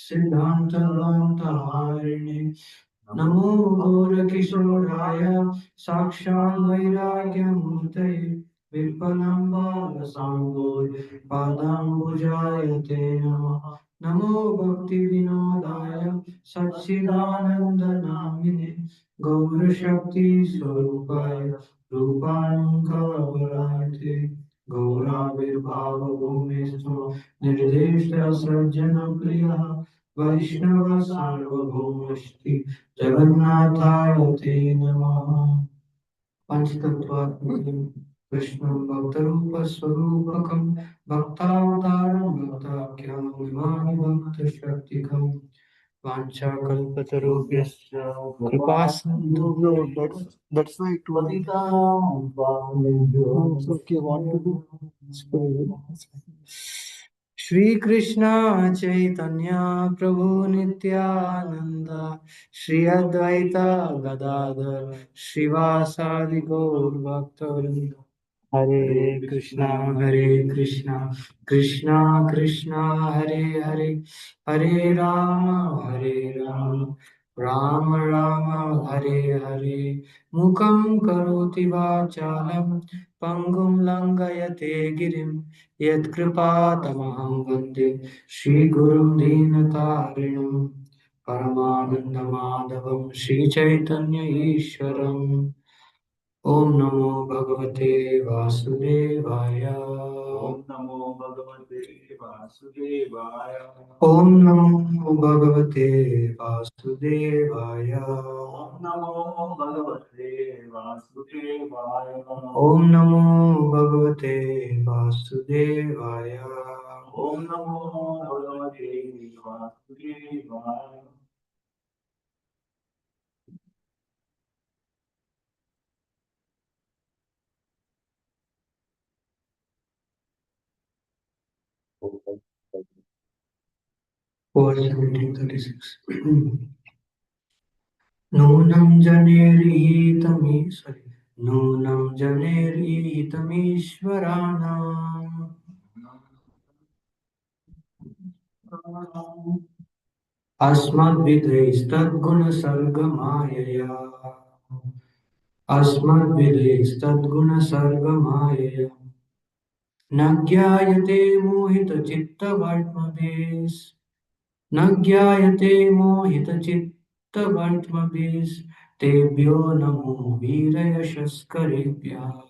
सिद्धान्तहारिणे नमो गौरकिशोराय साक्षात् वैराग्यमूर्तये विप्लं बालसाङ्गोय पादाम्बुजाय ते नमः नमो भक्तिविनोदाय सच्चिदानन्दनामिने गौरशक्तिस्वरूपाय रूपालङ्काराय ते गौराविर्भावभूमिस्तु निर्देशसज्जनप्रियः वैष्णव सार्वभौमस्ति जगन्नाथाय ते नमः पंचतत्वात्मकं कृष्णं भक्तरूपस्वरूपकं भक्तावतारं भक्ताख्यं विमानि भक्तशक्तिकं वाञ्छाकल्पतरुभ्यश्च कृपासिन्धुभ्यो That's why it was. Okay, what to do? Shri Krishna Chaitanya प्रभु नित्यानंद श्री अद्वैत गदाधर श्रीवासादि गौर भक्तवृंद हरे कृष्णा कृष्णा कृष्णा हरे हरे हरे राम राम राम हरे हरे मुखं करोति वाचालं पंगुं लंघयते गिरिं यत्कृपातमहं वन्दे श्रीगुरुं दीनतारिणं परमानन्दमाधवं श्रीचैतन्य ईश्वरम् ओम नमो भगवते वासुदेवाय ओम नमो भगवते वासुदेवाय ओम नमो भगवते वासुदेवाय ओम नमो भगवते वासुदेवाय ओम नमो भगवते वासुदेवाय ओम नमो भगवते वासुदेवाय Or 1736. Nunam janerihitami, sorry. Nunam janerihitamishvaranam. Asmadvidhaistadgunasargamayaya. Asmadvidhaistadgunasargamayaya. Nagyayate mohita chitta vartmabhes. Nagyayate mohita chitta vartmabhes. Tebhyo namo virayashaskaribhya.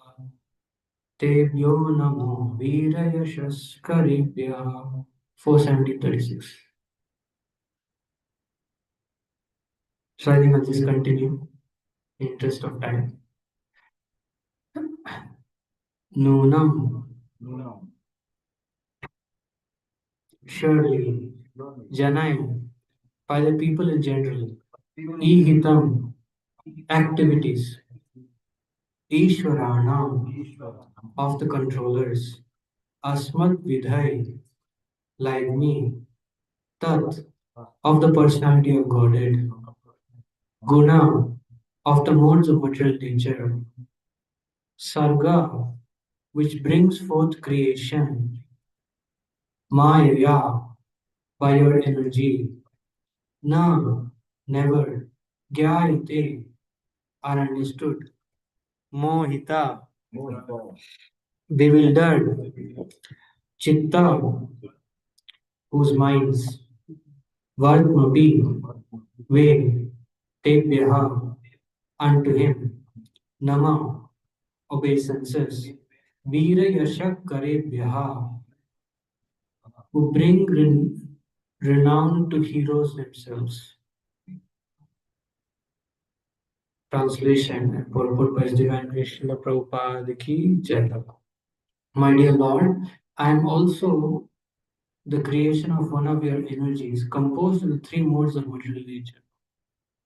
Tebhyo namo virayashaskaribhya. 41736. So I think I'll just continue in interest of time. Nunam. Surely. Janai. By the people in general. Ihitam. Activities. Ishwaranam. Of the controllers. Asmat Vidhai. Like me. Tat. Of the personality of Godhead. Guna. Of the modes of material nature. Sarga. Which brings forth creation. Maya. By your energy. Na. Never. Gyayate. Are understood. Mohita. Bewildered. Chitta. Whose minds. Vartmapi. Way. Tebhyaha. Unto him. Nama. Obeisances. Veera Yashak Karebhyaha. Who bring renown to heroes themselves. Translation and purport by His Divine Grace Srila Prabhupada Ki Jai. My dear Lord, I am also the creation of one of your energies composed of the three modes of material nature.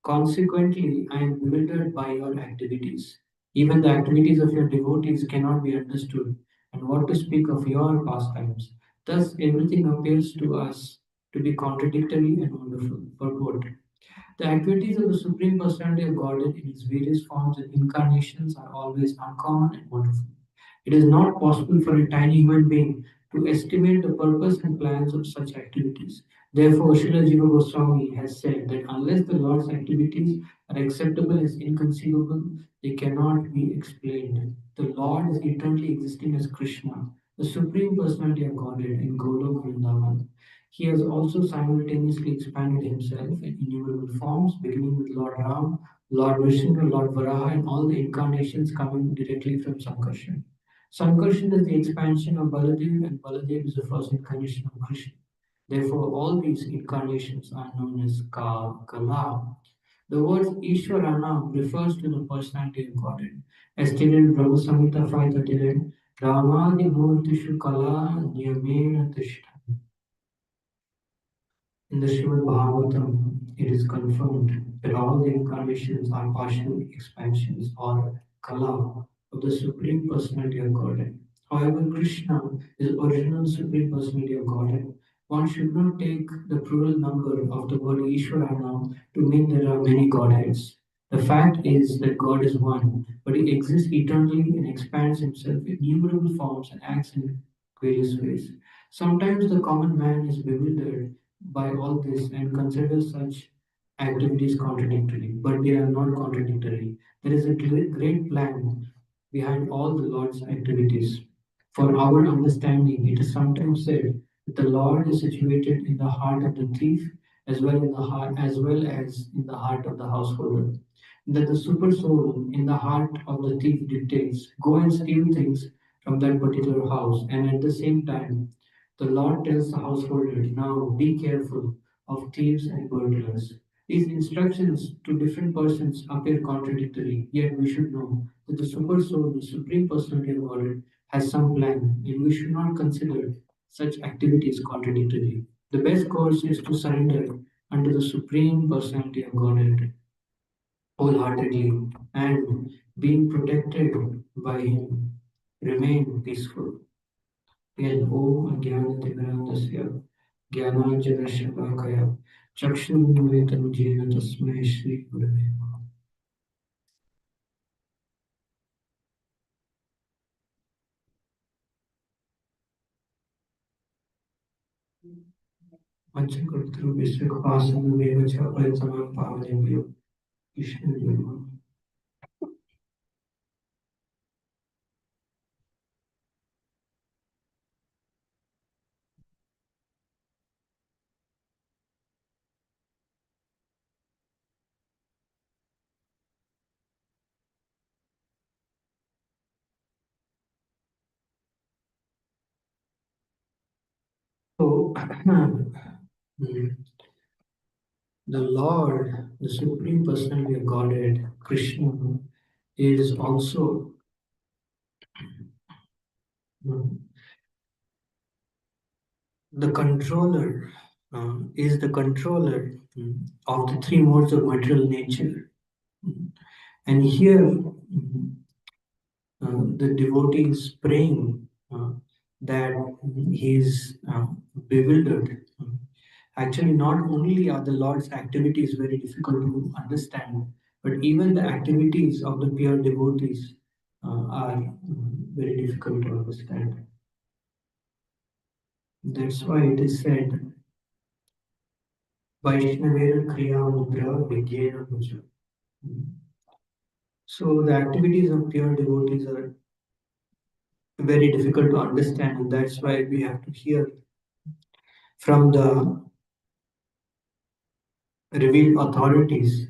Consequently, I am bewildered by your activities. Even the activities of your devotees cannot be understood, and what to speak of your pastimes. Thus, everything appears to us to be contradictory and wonderful. Purport. The activities of the Supreme Personality of Godhead in its various forms and incarnations are always uncommon and wonderful. It is not possible for a tiny human being to estimate the purpose and plans of such activities. Therefore, Srila Jiva Goswami has said that unless the Lord's activities are acceptable as inconceivable, they cannot be explained. The Lord is eternally existing as Krishna, the Supreme Personality of Godhead in Golok Vrindavan. He has also simultaneously expanded himself in innumerable forms, beginning with Lord Ram, Lord Vishnu, Lord Varaha, and all the incarnations coming directly from Sankarshan. Sankarshan is the expansion of Baladev, and Baladev is the first incarnation of Krishna. Therefore, all these incarnations are known as Kala. The word Ishwarana refers to the personality of Godhead. As stated in Brahma Samhita 539, Ramadi Murtishu Kala Niyamena Tishta. In the Srimad Bhagavatam, it is confirmed that all the incarnations are partial expansions or kala of the Supreme Personality of Godhead. However, Krishna is original Supreme Personality of Godhead. One should not take the plural number of the word Ishwarana to mean there are many Godheads. The fact is that God is one, but He exists eternally and expands Himself in innumerable forms and acts in various ways. Sometimes the common man is bewildered by all this and consider such activities contradictory, but they are not contradictory. There is a great plan behind all the Lord's activities. For our understanding, it is sometimes said that the Lord is situated in the heart of the thief as well as in the heart of the householder. That the super soul in the heart of the thief dictates, go and steal things from that particular house, and at the same time the Lord tells the householders, now be careful of thieves and burglars. These instructions to different persons appear contradictory, yet we should know that the Super Soul, the Supreme Personality of Godhead, has some plan, and we should not consider such activities contradictory. The best course is to surrender unto the Supreme Personality of Godhead wholeheartedly and being protected by Him, remain peaceful. Again, Om Ajnanatirmirandasya Jnananjana Chakshurunmilitam Jena Tasmai Shri Gurave Namaha. Panchakartru Vishwakapasana Devacha Paritamam Pavanebhyo Krishna Namaha. So, the Lord, the Supreme Personality of Godhead, Krishna, is also the controller, is the controller of the three modes of material nature. And here, the devotee is praying that he is bewildered. Actually, not only are the Lord's activities very difficult to understand, but even the activities of the pure devotees are very difficult to understand. That's why it is said, Vaishnavera Kriya Mudra Vidyena Puja. So the activities of pure devotees are very difficult to understand, and that's why we have to hear from the revealed authorities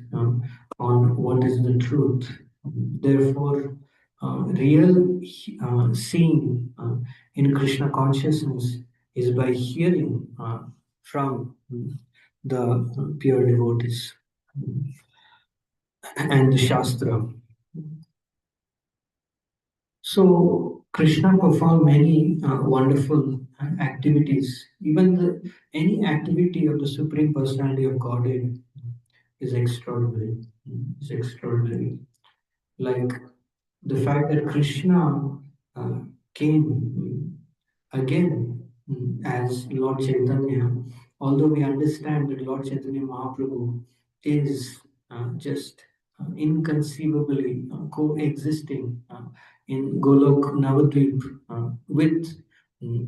on what is the truth. Therefore, real seeing in Krishna consciousness is by hearing from the pure devotees and the Shastra. So Krishna performed many wonderful activities. Even any activity of the Supreme Personality of Godhead is extraordinary. Is extraordinary. Like the fact that Krishna uh, came again as Lord Chaitanya, although we understand that Lord Chaitanya Mahaprabhu is just inconceivably coexisting in Golok Navadvip with mm,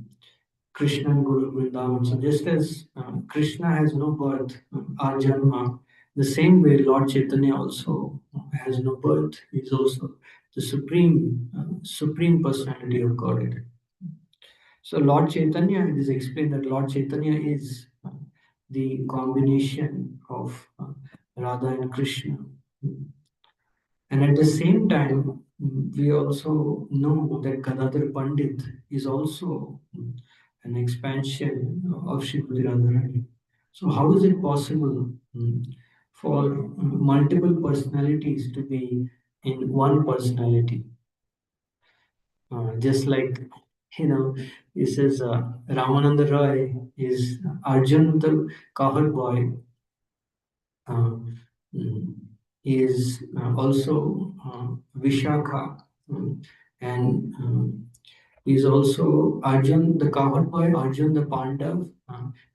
Krishna and Guru Vrindavan. So just as Krishna has no birth, our Janma, the same way Lord Chaitanya also has no birth. He is also the supreme personality of Godhead. So Lord Chaitanya, it is explained that Lord Chaitanya is the combination of Radha and Krishna. And at the same time, we also know that Gadadhar Pandit is also an expansion of Srimati Radharani. So how is it possible for multiple personalities to be in one personality? Just like, he says Ramananda Roy is Arjun the cowherd boy. uh, mm, is also Vishakha, and is also Arjun the cowherd boy, Arjun the Pandav,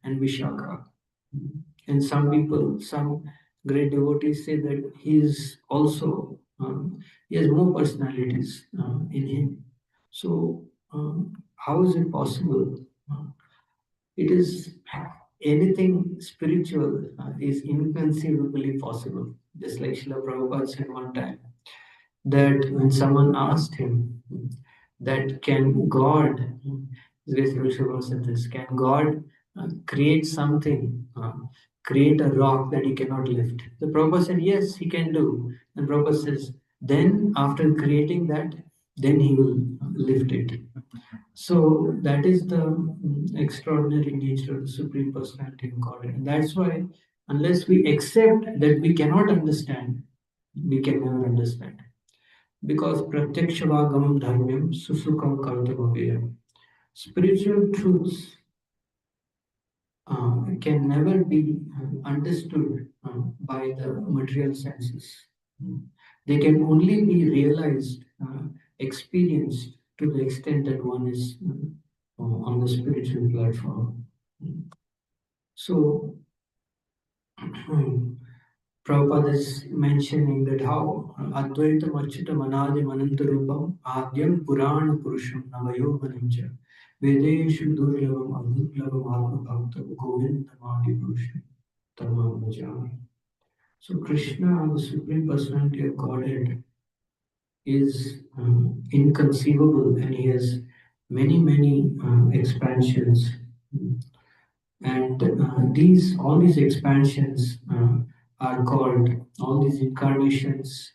and Vishakha. And some people, some great devotees say that he is also, he has more personalities in him. So, how is it possible? Uh, it is anything spiritual is inconceivably possible. Just like Srila Prabhupada said one time, that when someone asked him that can God, said this, can God create something, create a rock that he cannot lift? The Prabhupada said, yes, he can do. And Prabhupada says, then after creating that, then he will lift it. So that is the extraordinary nature of the Supreme Personality of Godhead. And that's why, unless we accept that we cannot understand, we can never understand. Because pratyakshavagam dharmyam susukam kartavavayam. Spiritual truths can never be understood by the material senses. They can only be realized, experienced to the extent that one is on the spiritual platform. So, Prabhupada is mentioning that how Advaitam Achyutam Anadim Anantarupam Adyam Purana Purusham Navayoganamcha Vedeshu Durlavam Adutlavam Atma Bhakta Govind Tamadi Purusham Tamam Bhajami. So Krishna, the Supreme Personality of Godhead, is inconceivable, and he has many expansions. And all these expansions are called, all these incarnations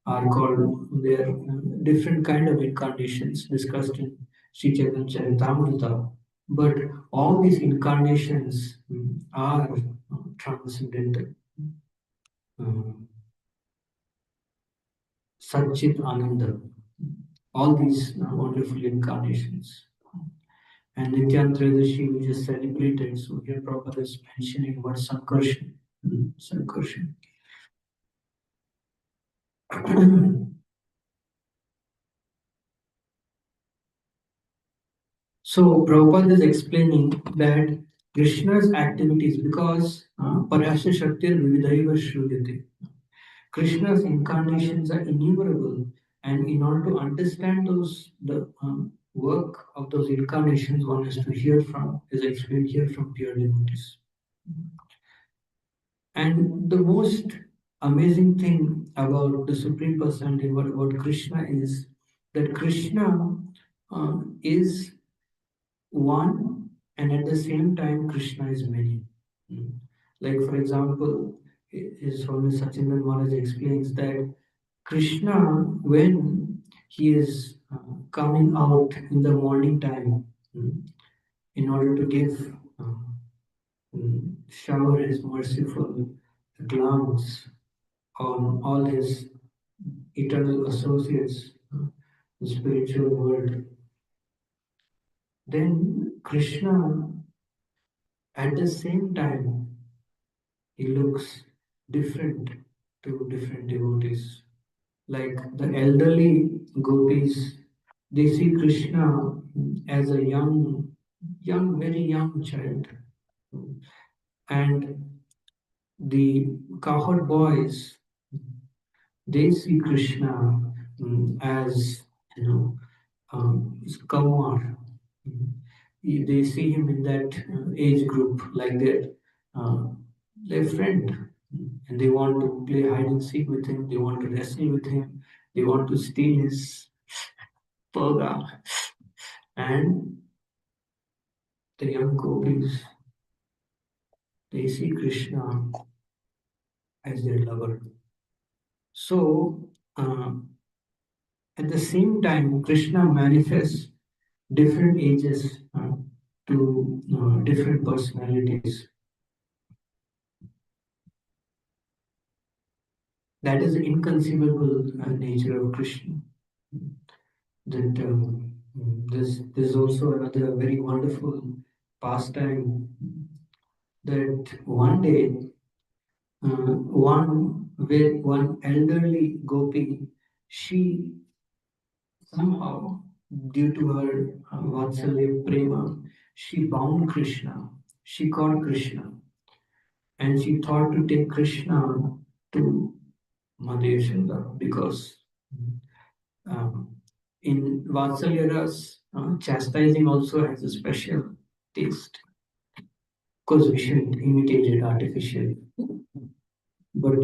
are called, they are different kind of incarnations discussed in Sri Chaitanya Charitamrita. But all these incarnations are transcendental. Satchit Ananda, all these wonderful incarnations. And Nityan Tridashi we just celebrated, so here Prabhupada is mentioning about Sankarshan. Sankarshan. So Prabhupada is explaining that Krishna's activities, because Parasya Shaktir Vividhaiva Shruyate, Krishna's incarnations are innumerable, and in order to understand the work of those incarnations, one has to hear from, is explained here, from pure devotees. And the most amazing thing about the Supreme Personality, about Krishna, is that Krishna is one, and at the same time, Krishna is many. Like, for example, his Swami Sachindan Maharaj explains that Krishna, when he is coming out in the morning time in order to give shower his merciful glance on all his eternal associates, the spiritual world, then Krishna, at the same time, he looks different to different devotees. Like the elderly gopis, they see Krishna as a very young child. And the cowherd boys, they see Krishna as, Kaumar. they see him in that age group, like their friend, and they want to play hide and seek with him. They want to wrestle with him. They want to steal his purga. And the young gopis, they see Krishna as their lover. So, at the same time, Krishna manifests different ages to different personalities. That is the inconceivable nature of Krishna. That this is also another very wonderful pastime. That one day, one elderly gopi, she somehow, due to her Vatsalya prema, she bound Krishna. She caught Krishna, and she thought to take Krishna to Mother Yashoda because um, in Vatsalya Ras, chastising also has a special taste. Of course, we shouldn't imitate it artificially, but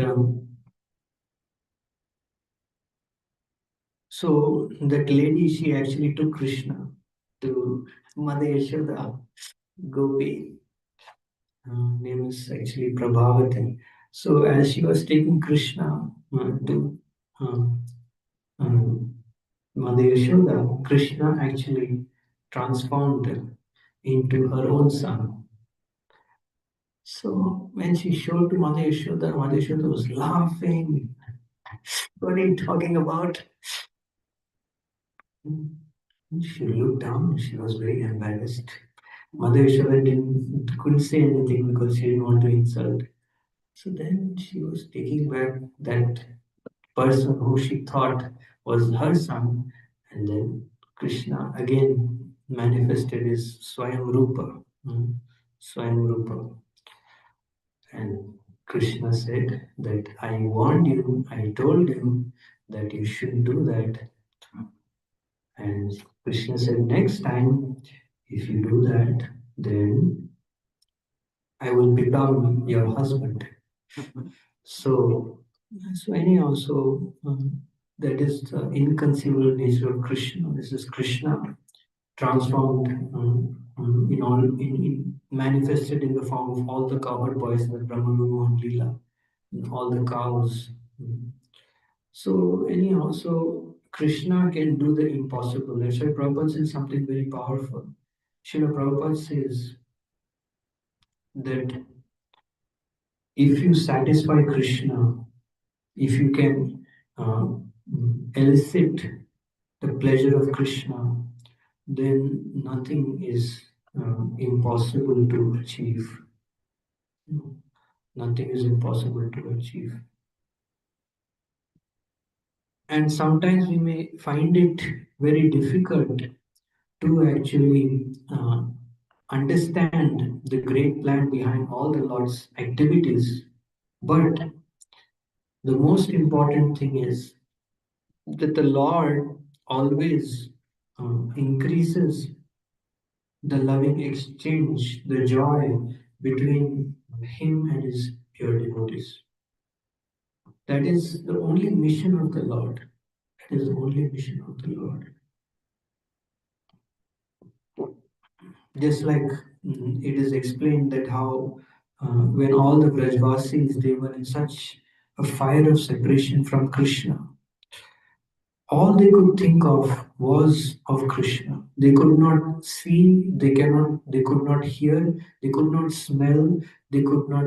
so that lady, she actually took Krishna to Mother Yashoda Gopi. Name is actually Prabhavati. So as she was taking Krishna to um, um, Mother Yashoda, Krishna actually transformed into her own son. So when she showed to Mother Yashoda was laughing. What are you talking about? She looked down. She was very embarrassed. Mother Yashoda couldn't say anything because she didn't want to insult. So then she was taking back that person who she thought was her son, and then Krishna again manifested his Swayam Rupa. Swayam Rupa. And Krishna said that I warned you, I told you that you shouldn't do that. And Krishna said, next time, if you do that, then I will become your husband. So, so anyhow, that is the inconceivable nature of Krishna. This is Krishna transformed in manifested in the form of all the cowherd boys in the Brahma Lila, all the cows. So anyhow, so Krishna can do the impossible. That's why Prabhupada says something very powerful. Srila Prabhupada says that if you satisfy Krishna, if you can elicit the pleasure of Krishna, then nothing is impossible to achieve. Nothing is impossible to achieve. And sometimes we may find it very difficult to actually understand the great plan behind all the Lord's activities. But the most important thing is that the Lord always increases the loving exchange, the joy between Him and His pure devotees. That is the only mission of the Lord. That is the only mission of the Lord. Just like it is explained that how when all the Brajvasis, they were in such a fire of separation from Krishna, all they could think of was of Krishna. They could not see, they could not hear, they could not smell, they could not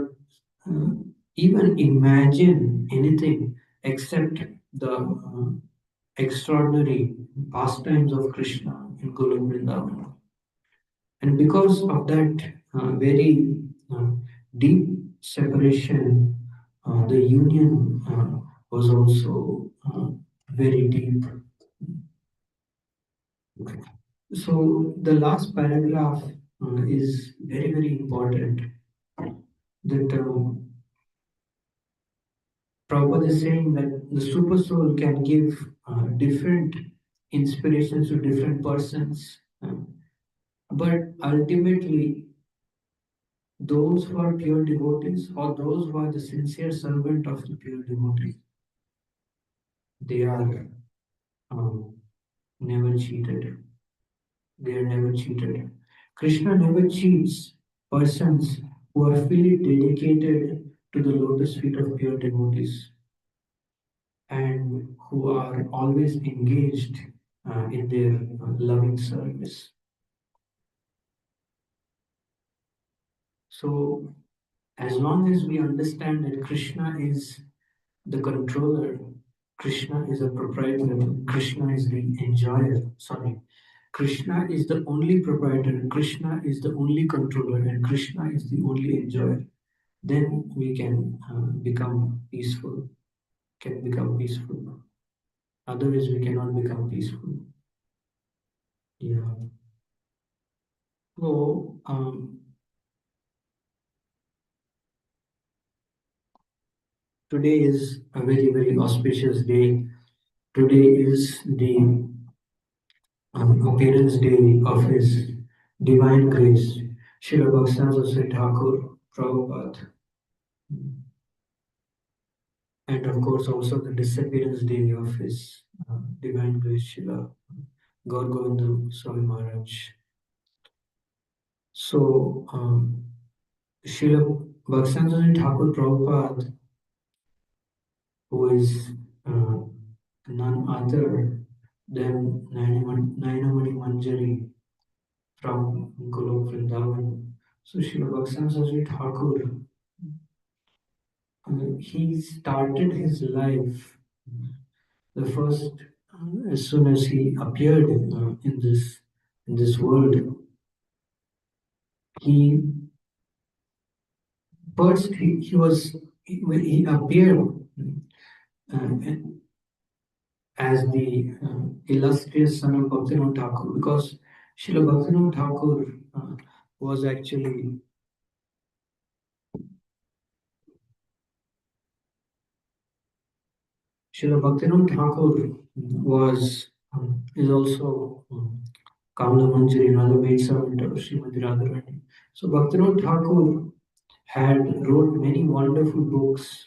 uh, even imagine anything except the extraordinary pastimes of Krishna in Golok Vrindavan. And because of that very deep separation, the union was also very deep. So the last paragraph is very, very important. That Prabhupada is saying that the super soul can give different inspirations to different persons. But ultimately, those who are pure devotees or those who are the sincere servant of the pure devotee, they are um, never cheated. They are never cheated. Krishna never cheats persons who are fully dedicated to the lotus feet of pure devotees and who are always engaged in their loving service. So, as long as we understand that Krishna is the controller, Krishna is a proprietor, Krishna is the enjoyer, sorry, Krishna is the only proprietor, Krishna is the only controller, and Krishna is the only enjoyer, then we can become peaceful, can become peaceful. Otherwise, we cannot become peaceful. Yeah. So, today is a very, very auspicious day. Today is the appearance day of His Divine Grace, Srila Bhaktisiddhanta Thakur Prabhupada, and of course also the disappearance day of His Divine Grace, Srila Gaur Govind Swami Maharaj. So, Srila Bhaktisiddhanta Thakur Prabhupada, who is uh, none other than Nainamani Manjari from Golok Vrindavan. So Srila Bhaktisiddhanta Thakur, he started his life the first as soon as he appeared in this world. He first he was when he appeared uh, as the illustrious son of Bhaktivinoda Thakur, because Srila Bhaktivinoda Thakur was actually Srila Bhaktivinoda Thakur was is also Kamala Manjari, another maid servant of Srimati Radharani. So Bhaktivinoda Thakur had wrote many wonderful books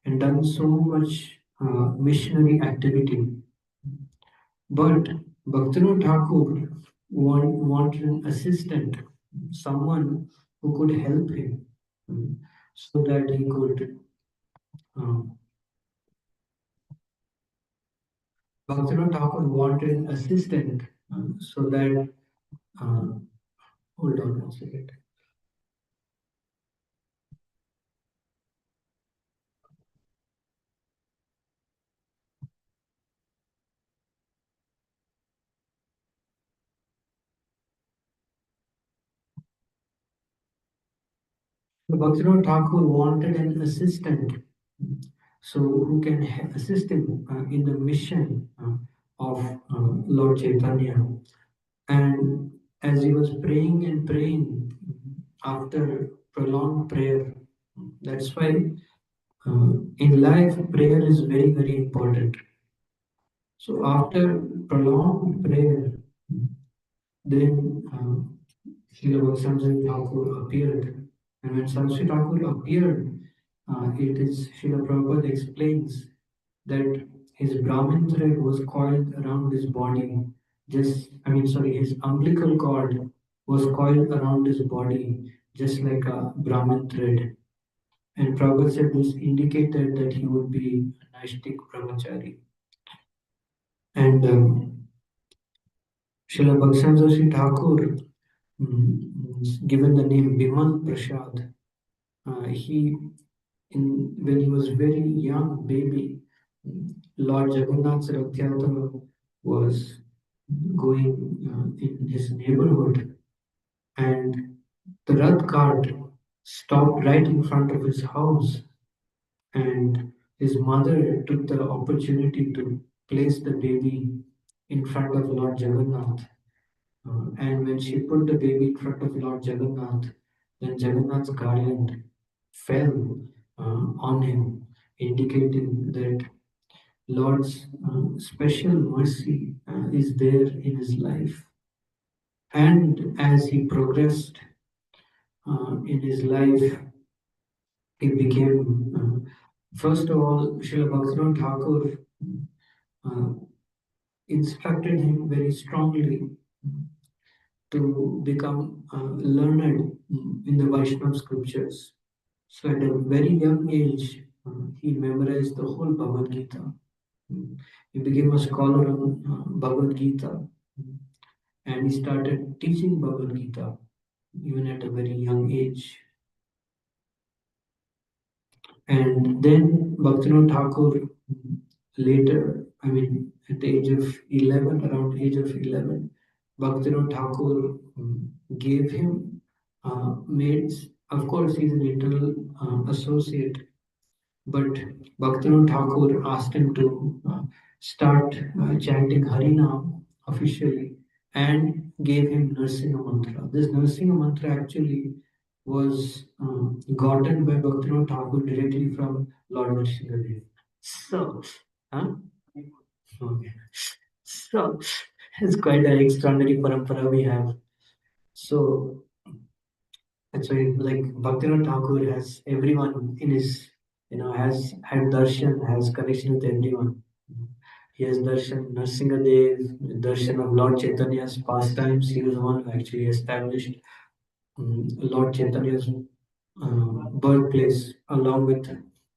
and done so much missionary activity. But Bhaktivinoda Thakur wanted an assistant, someone who could help him so that he could. Um, Bhaktivinoda Thakur wanted an assistant so that. Uh, hold on one second. Bhaktivinoda Thakur wanted an assistant, so who can assist him in the mission of Lord Chaitanya. And as he was praying and praying after prolonged prayer, that's why in life prayer is very, very important. So after prolonged prayer, then Srila Saraswati Thakur appeared. And when Saraswati Thakur appeared, it is Srila Prabhupada explains that his Brahmin thread was coiled around his body. His umbilical cord was coiled around his body, just like a Brahmin thread. And Prabhupada said this indicated that he would be a Naishtik Brahmachari. And Srila Bhaktisiddhanta Thakur, given the name Bimal Prasad, he when he was very young baby, Lord Jagannath's Rath Yatra was going in his neighborhood, and the Rath cart stopped right in front of his house, and his mother took the opportunity to place the baby in front of Lord Jagannath. And when she put the baby in front of Lord Jagannath, then Jagannath's garland fell on him, indicating that Lord's special mercy is there in his life. And as he progressed in his life, he became, first of all, Srila Bhaktivinoda Thakur uh, instructed him very strongly to become learned in the Vaishnava scriptures. So at a very young age, he memorized the whole Bhagavad Gita. He became a scholar on Bhagavad Gita, and he started teaching Bhagavad Gita even at a very young age. And then Bhaktivinoda Thakur later, I mean, at the age of 11, around age of 11, Bhaktivinoda Thakur gave him mates. Of course, he's an internal associate, but Bhaktivinoda Thakur asked him to start chanting Harinam officially and gave him Narsinga Mantra. This Narsinga Mantra actually was gotten by Bhaktivinoda Thakur directly from Lord Nrsimhadev. So, huh? Okay. So, it's quite an extraordinary parampara we have. So, that's why, like, Bhaktivinoda Thakur has everyone in his, has had darshan, has connection with everyone. He has darshan Narsingadev, darshan of Lord Chaitanya's pastimes. He was the one who actually established Lord Chaitanya's birthplace, along with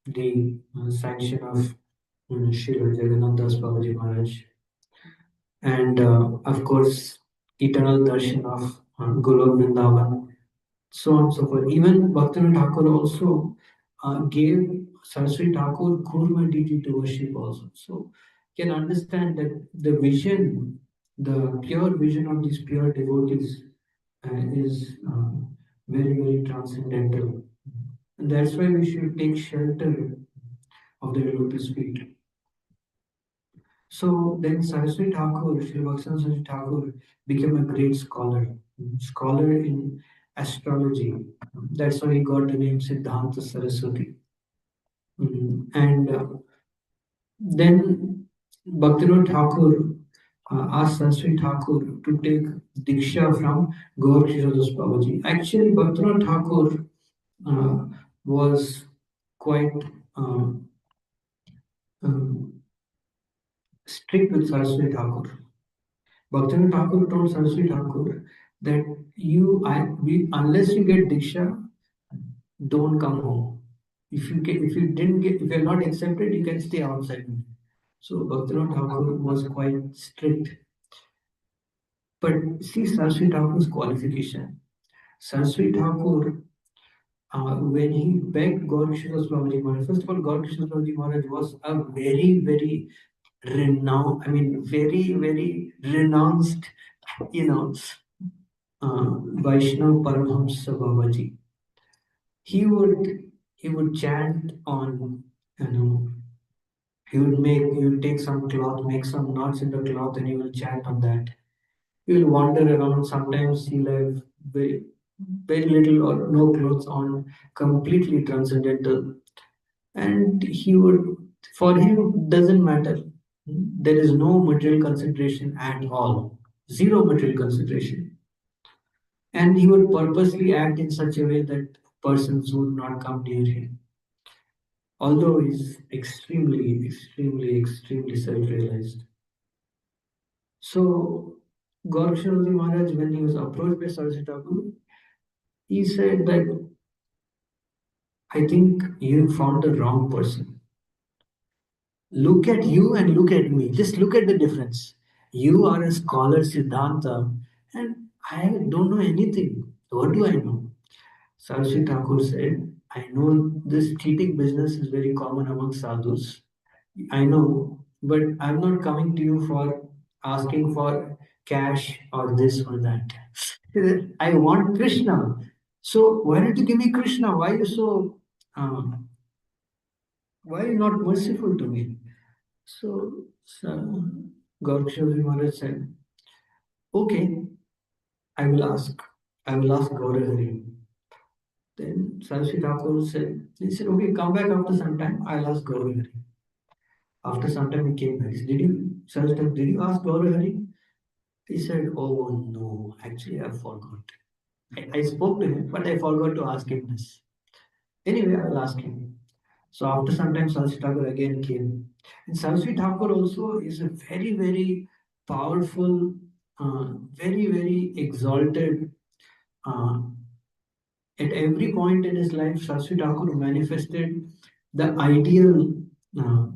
the sanction of Srila Jagannath Das Babaji Maharaj, and of course, eternal darshan of Goloka Vrindavan, so on and so forth. Even Bhaktivinoda Thakur also gave Saraswati Thakur Kurma deity to worship also. So you can understand that the vision, the pure vision of these pure devotees is very, very transcendental. And that's why we should take shelter of the lotus feet. So then Saraswati Thakur, Sri Bhaktivinoda Saraswati Thakur became a great scholar in astrology. That's why he got the name Siddhanta Saraswati. And then Bhaktivinoda Thakur asked Saraswati Thakur to take Diksha from Gaur Kishodas Babaji. Actually, Bhaktivinoda Thakur was quite uh, um, strict with Saraswati Thakur. Bhaktivinoda Thakur told Saraswati Thakur that unless you get Diksha, don't come home. If you didn't get, if you're not accepted, you can stay outside. So Bhaktivinoda Thakur was quite strict. But see Saraswati Thakur's qualification. Saraswati Thakur, when he begged Gaur Kishodas Babaji Maharaj, first of all, Gaur Kishodas Babaji Maharaj was a very, very renowned, I mean, very, very renounced, you know, Vaishnav Paramahamsa Babaji. He would chant on, you know, he would take some cloth, make some knots in the cloth, and he will chant on that. He will wander around. Sometimes he'll have very, very little or no clothes on, completely transcendental. And he would, for him, doesn't matter. There is no material consideration at all, zero material consideration. And he would purposely act in such a way that persons would not come near him. Although he's extremely, extremely, extremely self-realized. So Gaur Kishodaji Maharaj, when he was approached by Saraswati Thakur, he said that I think you found the wrong person. Look at you and look at me. Just look at the difference. You are a scholar Siddhanta, and I don't know anything. What do I know? Saraswati Thakur said, I know this cheating business is very common among sadhus. I know, but I'm not coming to you for asking for cash or this or that. I want Krishna. So why don't you give me Krishna? Um, why are you not merciful to me? So Gaur Kishodaji Maharaj said, okay, I will ask. I will ask Gaurahari. Then Saraswati Thakur said, he said, okay, come back after some time. I'll ask Gaurahari. After some time, he came back. Did you, Saraswati, did you ask Gaurahari? He said, "Oh no, actually I forgot. I spoke to him, but I forgot to ask him this. Anyway, I will ask him." So after some time, Saraswati Thakur again came. And Saraswati Thakur also is a very, very powerful, very, very exalted. Uh, at every point in his life, Saraswati Thakur manifested the ideal uh,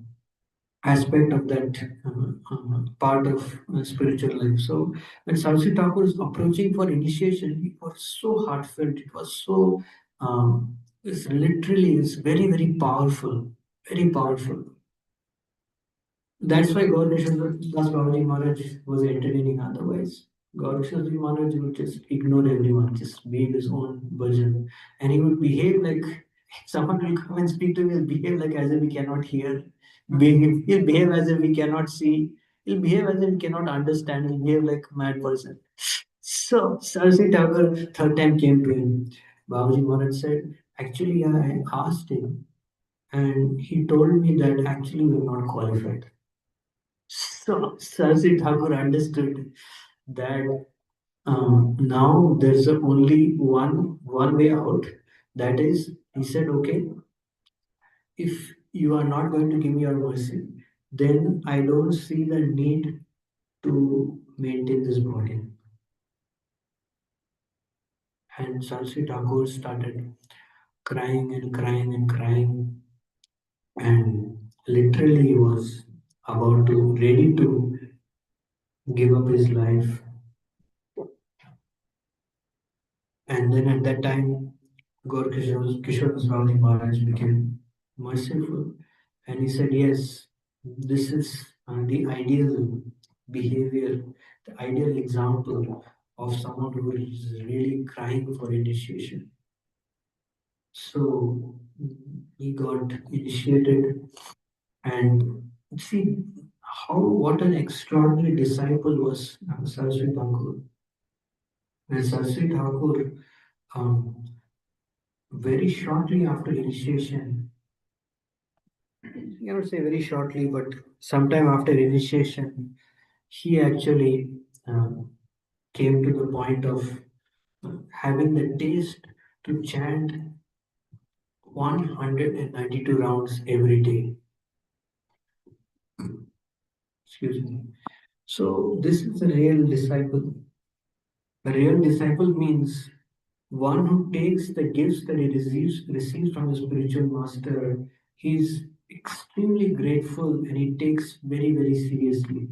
aspect of that part of spiritual life. So when Saraswati Thakur is approaching for initiation, it was so heartfelt. It was so it's literally it's very very powerful, very powerful. That's why Gaur Kishore Das Babaji Maharaj was entertaining otherwise. Gaur Kishore Maharaj would just ignore everyone, just be his own bhajan. And he would behave like someone will come and speak to him, he'll behave like as if we cannot hear. He'll behave as if we cannot see. He'll behave as if we cannot understand. He'll behave like a mad person. So Saraswati Thakur third time came to him. Babaji Maharaj said, actually I asked him and he told me that actually we're not qualified. So Saraswati Thakur understood that now there's only one way out. That is, he said, okay, if you are not going to give me your mercy, then I don't see the need to maintain this body. And Saraswati Thakur started crying and crying and crying, and literally was about to ready to give up his life. And then at that time, Gaur Kishore Swami Maharaj became merciful and he said, yes, this is the ideal behavior, the ideal example of someone who is really crying for initiation. So he got initiated and see how what an extraordinary disciple was Saraswati Thakur. When Saraswati Thakur um, very shortly after initiation, I cannot say very shortly, but sometime after initiation, he actually came to the point of having the taste to chant 192 rounds every day. Excuse me. So, this is a real disciple. A real disciple means one who takes the gifts that he receives from the spiritual master. He's extremely grateful and he takes very, very seriously.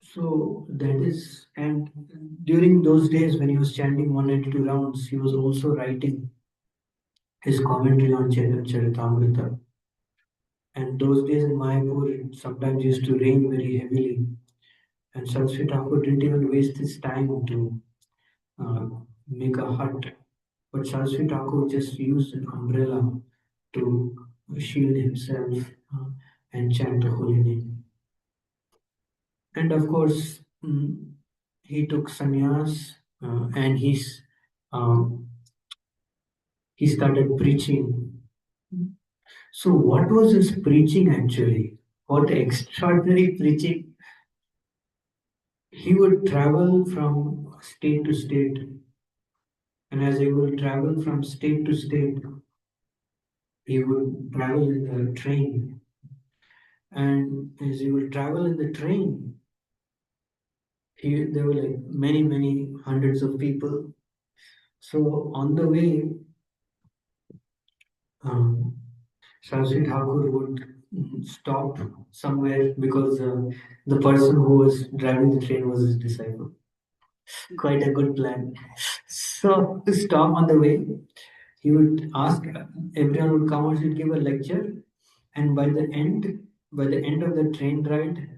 So that is, and during those days when he was chanting 192 rounds, he was also writing his commentary on Chaitanya Charitamrita. And those days in Mayapur, it sometimes used to rain very heavily. And Saraswati Thakur didn't even waste his time to uh, make a hut. But Saraswati Thakur just used an umbrella to shield himself uh, and chant the holy name. And of course, he took sannyas and um, he started preaching. So, what was his preaching actually? What extraordinary preaching! He would travel from state to state, and as he would travel from state to state, he would travel in the train. And as he would travel in the train, there were like many, many hundreds of people. So on the way, um, Saraswati Thakur would stop somewhere because the person who was driving the train was his disciple. Quite a good plan. So to stop on the way, he would ask everyone would come out, he'd give a lecture, and by the end of the train ride,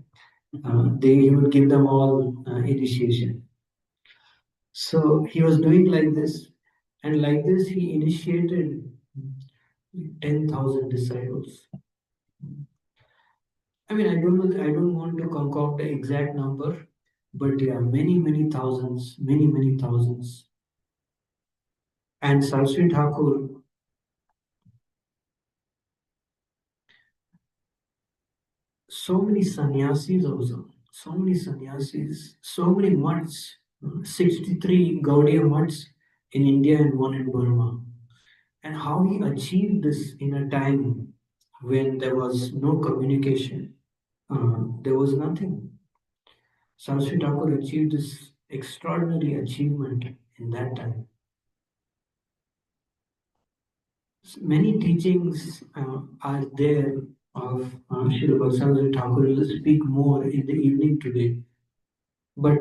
he would give them all initiation. So he was doing like this, and like this he initiated 10,000 disciples. I mean, I don't know, I don't want to concoct the exact number, but yeah, many, many thousands, many, many thousands. And Saraswati Thakur, so many sannyasis also, so many sannyasis, so many mutts, 63 Gaudiya mutts in India and one in Burma. And how he achieved this in a time when there was no communication, there was nothing. Saraswati Thakur achieved this extraordinary achievement in that time. Many teachings are there of Srila Saraswati Thakur. We will speak more in the evening today. But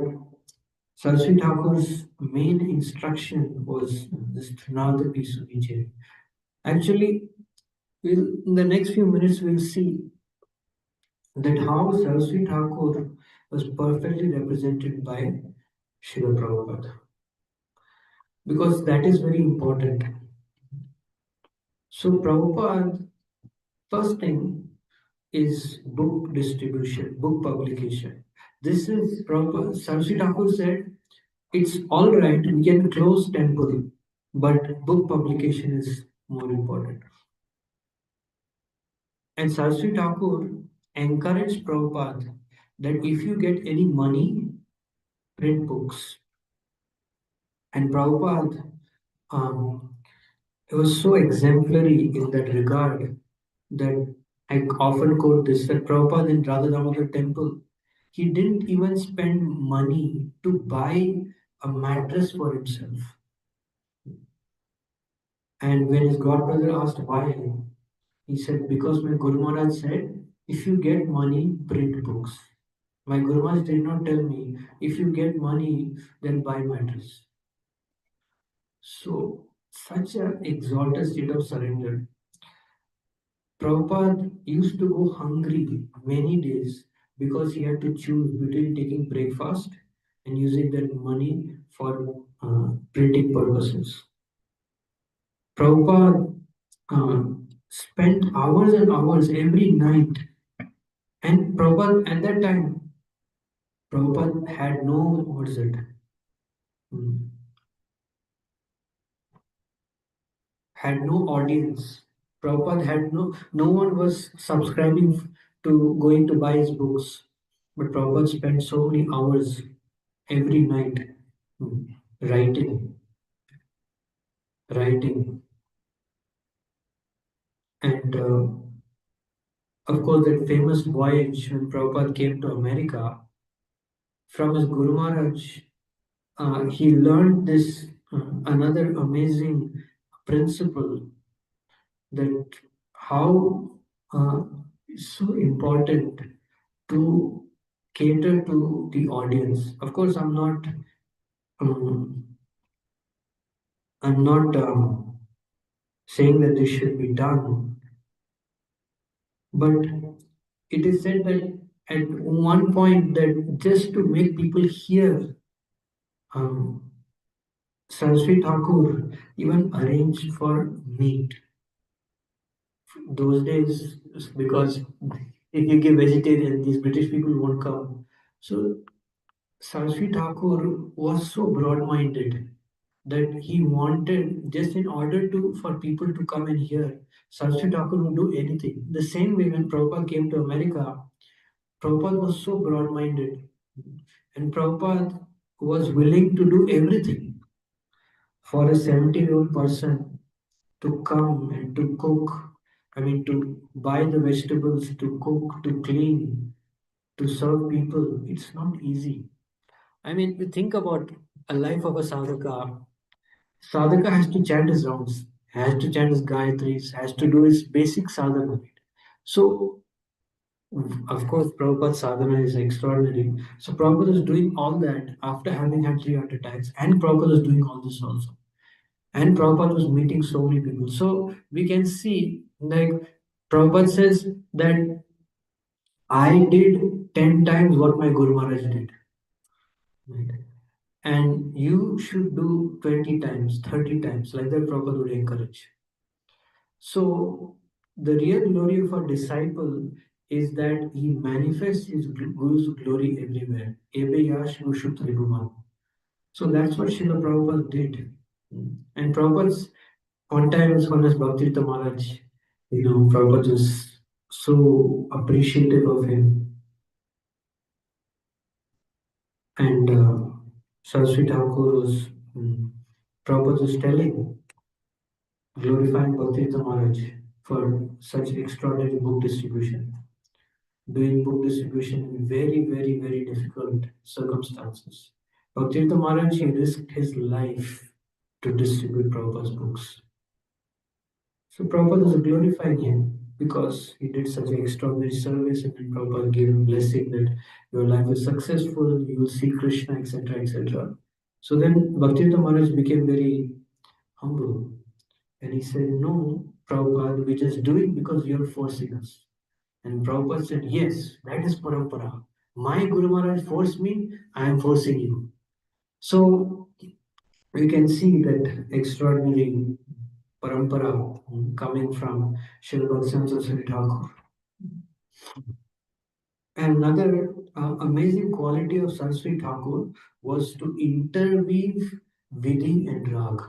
Saraswati Thakur's main instruction was this Trinadapi Suniche. Actually, in the next few minutes, we'll see that how Saraswati Thakur was perfectly represented by Srila Prabhupada. Because that is very important. So, Prabhupada, first thing is book distribution, book publication. This is Prabhupada. Saraswati Thakur said, it's all right, we can close temple, but book publication is more important. And Saraswati Thakur encouraged Prabhupada that if you get any money, print books. And Prabhupada it was so exemplary in that regard that I often quote this that Prabhupada in Radha Damodar temple, he didn't even spend money to buy a mattress for himself. And when his godbrother asked why, he said, because my Guru Maharaj said, if you get money, print books. My Guru Maharaj did not tell me, if you get money, then buy mattress. So, such an exalted state of surrender. Prabhupada used to go hungry many days because he had to choose between taking breakfast and using that money for printing purposes. Prabhupada spent hours and hours every night, and Prabhupada at that time, Prabhupada had no, what is it? Had no audience. Prabhupada had no one was subscribing to going to buy his books. But Prabhupada spent so many hours every night writing, writing. And of course, that famous voyage when Prabhupada came to America, from his Guru Maharaj, he learned this another amazing principle that how it's so important to cater to the audience. Of course, I'm not saying that this should be done, but it is said that at one point that just to make people hear, Saraswati Thakur even arranged for meat. Those days, because if you give vegetarian, these British people won't come. So Saraswati Thakur was so broad-minded that he wanted just in order to for people to come and hear. Saraswati Thakur would do anything. The same way when Prabhupada came to America, Prabhupada was so broad-minded, and Prabhupada was willing to do everything for a 70-year-old person to come and to cook. I mean, to buy the vegetables, to cook, to clean, to serve people. It's not easy. I mean, you think about a life of a sadhaka. Sadhaka has to chant his rounds, has to chant his gayatris, has to do his basic sadhana. So, of course, Prabhupada's sadhana is extraordinary. So, Prabhupada is doing all that after having had 3 heart attacks, and Prabhupada is doing all this also. And Prabhupada was meeting so many people. So, we can see, like, Prabhupada says that I did 10 times what my Guru Maharaj did. Right? And you should do 20 times, 30 times, like that Prabhupada would encourage. So, the real glory of a disciple is that he manifests his Guru's glory everywhere. Ebe yash Vushut Tribhuvan. So, that's what Srila Prabhupada did. And Prabhupada's on time was known as Bhaktisiddhanta Maharaj. Prabhupada was so appreciative of him. And Saraswati Thakur was, Prabhupada was telling, glorifying Bhaktisiddhanta Maharaj for such extraordinary book distribution, doing book distribution in very, very, very difficult circumstances. Bhaktisiddhanta Maharaj, he risked his life to distribute Prabhupada's books. So Prabhupada was glorifying him because he did such an extraordinary service, and then Prabhupada gave him blessing that your life is successful, you will see Krishna, etc., etc. So then Bhaktisiddhanta Maharaj became very humble, and he said, "No, Prabhupada, we just do it because you're forcing us." And Prabhupada said, "Yes, that is parampara. My Guru Maharaj forced me, I am forcing you." So we can see that extraordinary parampara coming from Srila Bhaktisiddhanta Saraswati Thakur. And another amazing quality of Saraswati Thakur was to interweave Vidhi and Rag.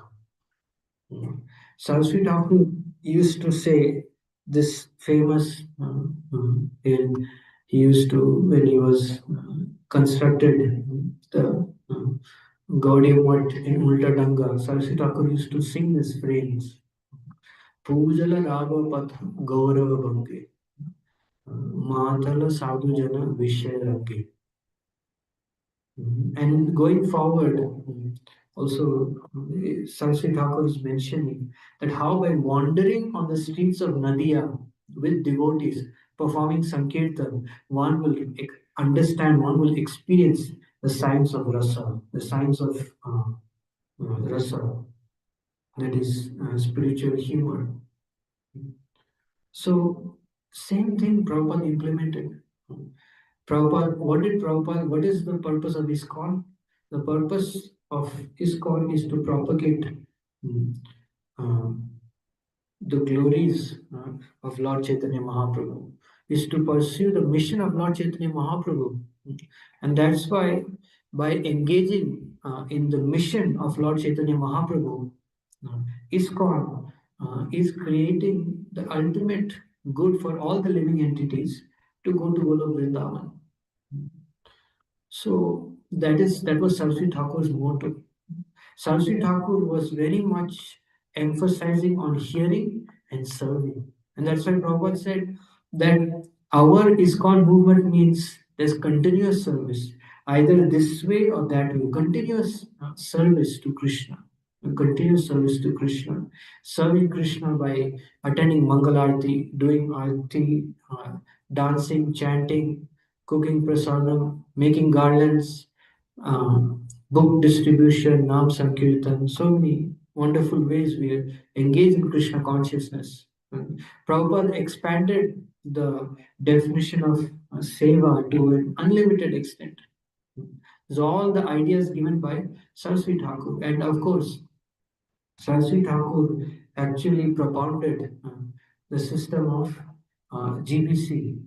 Saraswati Thakur used to say this famous in he used to when he was constructed the Gaudiya Mutt in Ulta Danga, Saraswati Thakur used to sing this phrase, Pujala Ragava Path Gaurava Bhange, Matala Sadhu Jana Vishaya Range. And going forward, also Saraswati Thakur is mentioning that how by wandering on the streets of Nadia with devotees performing Sankirtan, one will understand, one will experience the signs of rasa, the signs of rasa, that is spiritual humor. So, same thing Prabhupada implemented. Prabhupada, what is the purpose of ISKCON? The purpose of ISKCON is to propagate mm, uh, the glories of Lord Chaitanya Mahaprabhu, is to pursue the mission of Lord Chaitanya Mahaprabhu. And that's why by engaging in the mission of Lord Chaitanya Mahaprabhu, ISKCON is creating the ultimate good for all the living entities to go to Golok Vrindavan. So that was Saraswati Thakur's motto. Saraswati Thakur was very much emphasizing on hearing and serving. And that's why Prabhupada said that our ISKCON movement means there's continuous service, either this way or that way, continuous service to Krishna. Continuous service to Krishna, serving Krishna by attending Mangal Arati, doing Arati, dancing, chanting, cooking prasadam, making garlands, book distribution, Nam Sankirtan, so many wonderful ways we are engaged in Krishna consciousness. Prabhupada expanded the definition of seva to an unlimited extent. So all the ideas given by Saraswati Thakur, and of course, Saraswati Thakur actually propounded the system of GBC,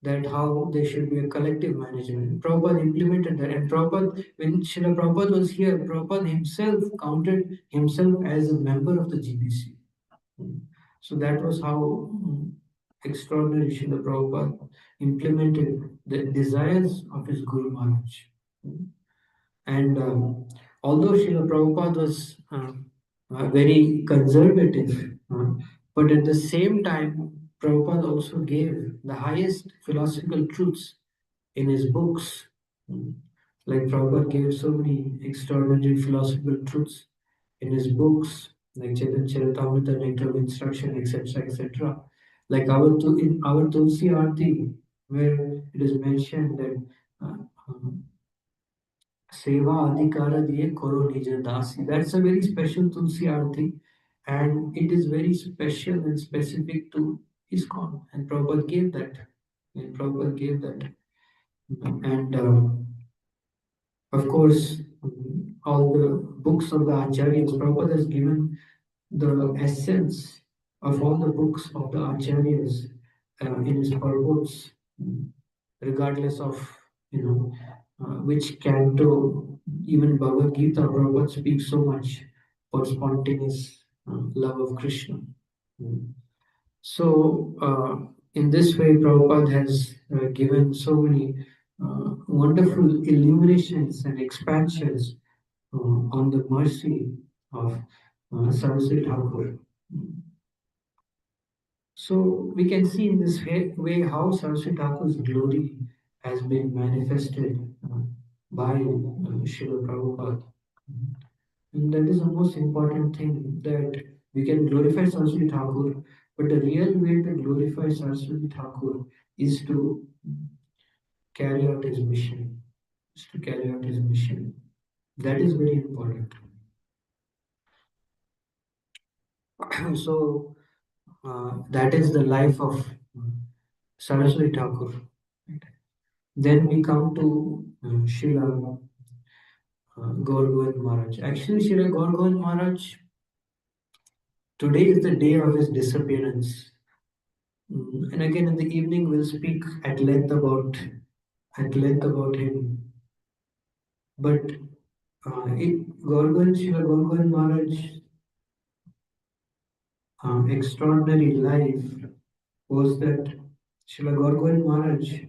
that how there should be a collective management. Prabhupada implemented that, and Prabhupada, when Srila Prabhupada was here, Prabhupada himself counted himself as a member of the GBC. So that was how extraordinary Srila Prabhupada implemented the desires of his Guru Maharaj. And although Srila Prabhupada was very conservative, but at the same time, Prabhupada also gave the highest philosophical truths in his books. Like Prabhupada gave so many extraordinary philosophical truths in his books, like Chaitanya Charitamrita, Nectar of Instruction, etc., etc. Like in our Tulsi Aarti, where it is mentioned that Seva Adhikara Diye Koro Nija Dasi. That's a very special Tulsi Aarti, and it is very special and specific to ISKCON. And Prabhupada gave that. And Prabhupada gave that. And of course, all the books of the Acharyas, Prabhupada has given the essence of all the books of the Acharyas in his purports, regardless of which canto, even Bhagavad Gita, Prabhupada speaks so much for spontaneous love of Krishna. So In this way, Prabhupada has given so many wonderful illuminations and expansions on the mercy of Saraswati Thakur. So we can see in this way how Saraswati Thakur's glory has been manifested by Srila Prabhupada. And that is the most important thing, that we can glorify Saraswati Thakur, but the real way to glorify Saraswati Thakur is to carry out his mission. Is to carry out his mission. That is very important. So that is the life of Saraswati Thakur. Then we come to Srila Gaur Govind Maharaj. Actually, Srila Gaur Govind Maharaj, today is the day of his disappearance. And again in the evening we'll speak at length about him. But Srila Gaur Govind Maharaj extraordinary life was that Srila Gaur Govind Maharaj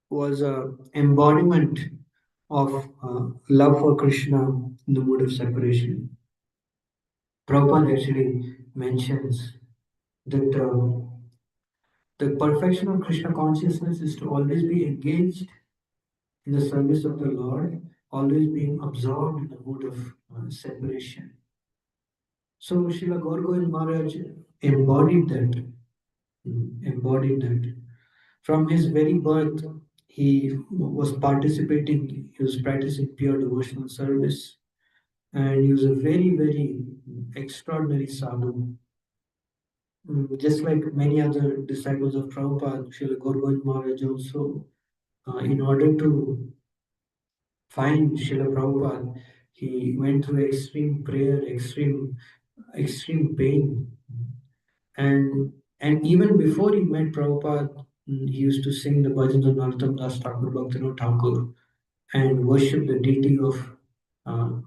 was an embodiment of love for Krishna in the mood of separation. Prabhupada actually mentions that the perfection of Krishna consciousness is to always be engaged in the service of the Lord, always being absorbed in the mood of separation. So Srila Gaur Govind Maharaj embodied that. Embodied that. From his very birth, he was participating, he was practicing pure devotional service, and he was a very, very extraordinary sadhu. Just like many other disciples of Prabhupada, Srila Gaur Govind Maharaj also, in order to find Srila Prabhupada, he went through extreme prayer, extreme pain. And even before he met Prabhupada, he used to sing the bhajans of Narottam Das Thakur, Bhaktisiddhanta Thakur, and worship the deity of uh,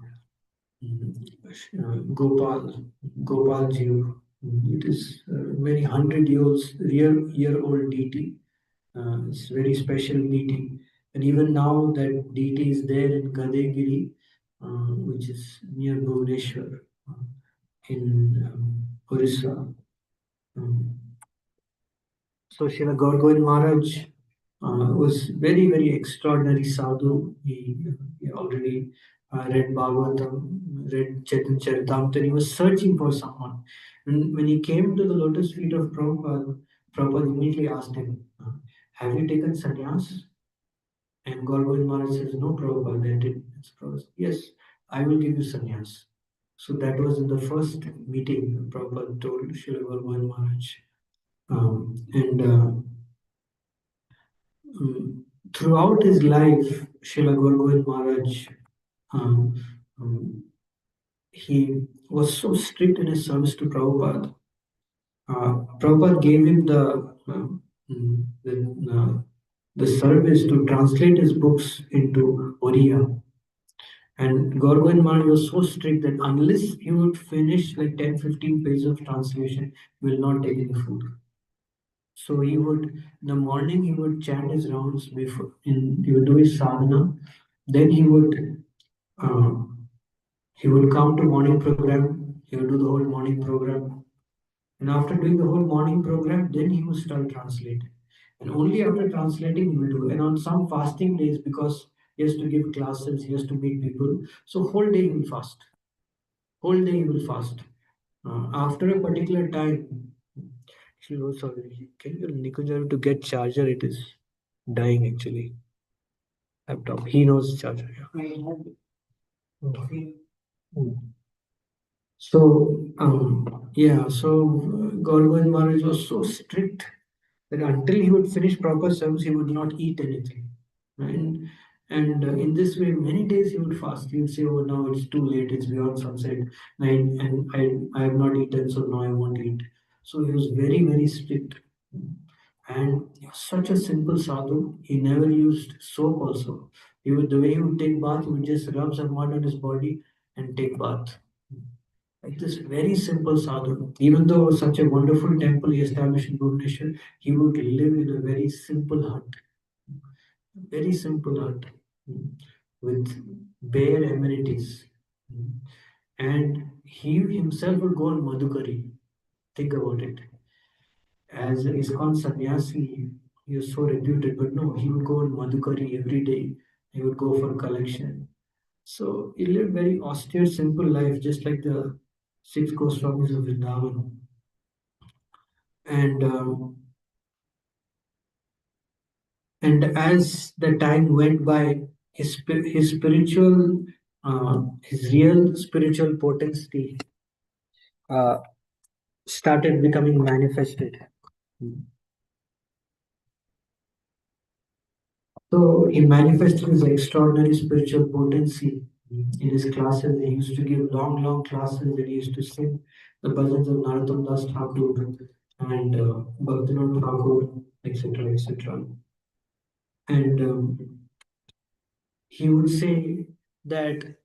Gopal Ji. It is very 100 year old deity. It's very special deity. And even now that deity is there in Gadegiri, which is near Bhubaneswar in Orissa. So Srila Gaur Govind Maharaj was very, very extraordinary sadhu. He already read Bhagavatam, read Chaitanya Charitamrita, and he was searching for someone. And when he came to the lotus feet of Prabhupada, Prabhupada immediately asked him, have you taken sannyas? And Gaur Govind Maharaj says, no, Prabhupada, I didn't. Yes, I will give you sannyas. So that was in the first meeting Prabhupada told Srila Gaur Govind Maharaj. Throughout his life, Srila Gaur Govind Maharaj, he was so strict in his service to Prabhupada. Prabhupada gave him the service to translate his books into Oriya. And Gaur Govind Maharaj was so strict that unless he would finish like 10-15 pages of translation, he will not take any food. So he would, in the morning, he would chant his rounds before, he would do his sadhana. Then he would come to morning program. He would do the whole morning program. And after doing the whole morning program, then he would start translating. And only after translating he will do. And on some fasting days, because he has to give classes, he has to meet people. So whole day he will fast. Whole day he will fast. After a particular time, actually, oh, sorry, can you Nikunjar to get charger? It is dying actually. Laptop. He knows charger. Yeah. Okay. So Gaur Govind Maharaj was so strict that until he would finish proper service, he would not eat anything. And in this way, many days he would fast. He would say, "Oh, now it's too late. It's beyond sunset, and I have not eaten, so now I won't eat." So he was very, very strict. And he was such a simple sadhu. He never used soap also. The way he would take bath, he would just rub some mud on his body and take bath. Like this very simple sadhu. Even though such a wonderful temple he established in Bhubaneswar, he would live in a very simple hut, very simple hut mm, with bare amenities. Mm. And he himself would go on Madhukari. Think about it. As an ISKCON sannyasi, he was so reputed, but no, he would go on Madhukari every day. He would go for collection. So he lived very austere, simple life, just like the six Goswamis of Vrindavan. And as the time went by, his spiritual, his real spiritual potency uh, started becoming manifested. So he manifested his extraordinary spiritual potency in his classes. He used to give long, long classes, and he used to sing the bhajans of Narottam Das Thakur and Bhaktisiddhanta Thakur, etc., etc. And he would say that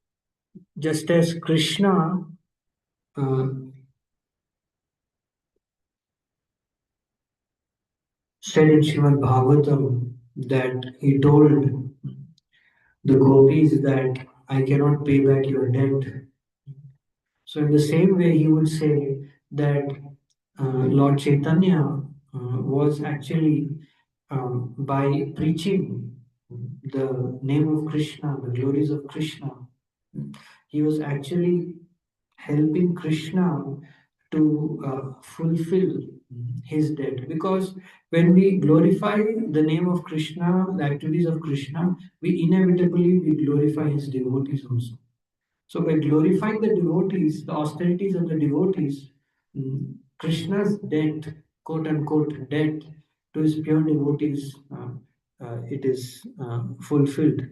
just as Krishna uh, said in Srimad Bhagavatam that he told the gopis that I cannot pay back your debt. So in the same way, he would say that Lord Chaitanya was actually by preaching the name of Krishna, the glories of Krishna, he was actually helping Krishna to fulfill his debt. Because when we glorify the name of Krishna, the activities of Krishna, we glorify his devotees also. So by glorifying the devotees, the austerities of the devotees, Krishna's debt, quote unquote, debt to his pure devotees, it is fulfilled.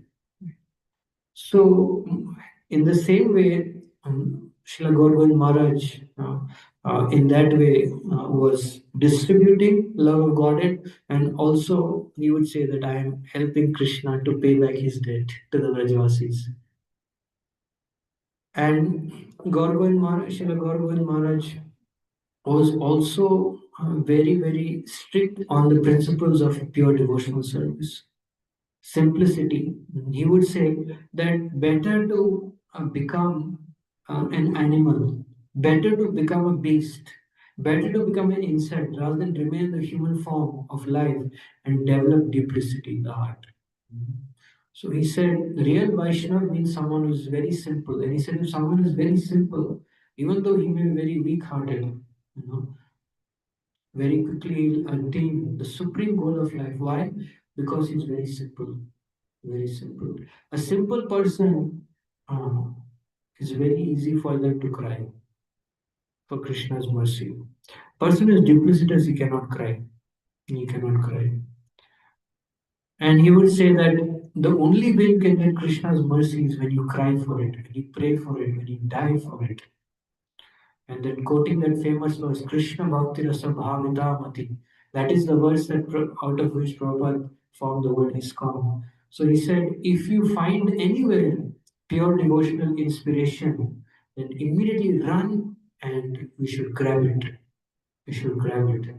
So, in the same way, Srila Govind Maharaj, in that way, was distributing love of Godhead, and also he would say that I am helping Krishna to pay back his debt to the Vrajavasis. And Srila Gaur Govind Maharaj was also very, very strict on the principles of pure devotional service. Simplicity. He would say that better to become an animal, better to become a beast, better to become an insect rather than remain the human form of life and develop duplicity in the heart. So he said, real Vaishnava means someone who is very simple. And he said, if someone is very simple, even though he may be very weak-hearted, very quickly he'll attain the supreme goal of life. Why? Because he's very simple. Very simple. A simple person, uh, it's very easy for them to cry for Krishna's mercy. Person is duplicitous, he cannot cry. He cannot cry. And he would say that the only way you can get Krishna's mercy is when you cry for it, when you pray for it, when you die for it. And then quoting that famous verse, Krishna Bhakti Rasa Bhavita Mati. That is the verse that out of which Prabhupada formed the word ISKCON. So he said, if you find anywhere pure devotional inspiration, then immediately run and we should grab it. We should grab it.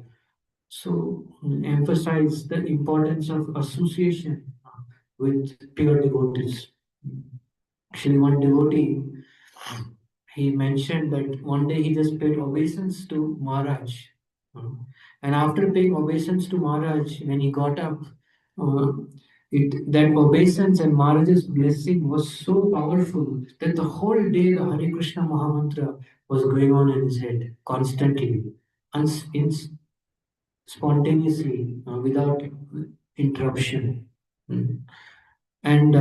So emphasize the importance of association with pure devotees. Actually, one devotee he mentioned that one day he just paid obeisance to Maharaj. Uh, and after paying obeisance to Maharaj, when he got up, uh, that obeisance and Maharaj's blessing was so powerful that the whole day the Hare Krishna Mahamantra was going on in his head constantly, spontaneously, without interruption. Mm. And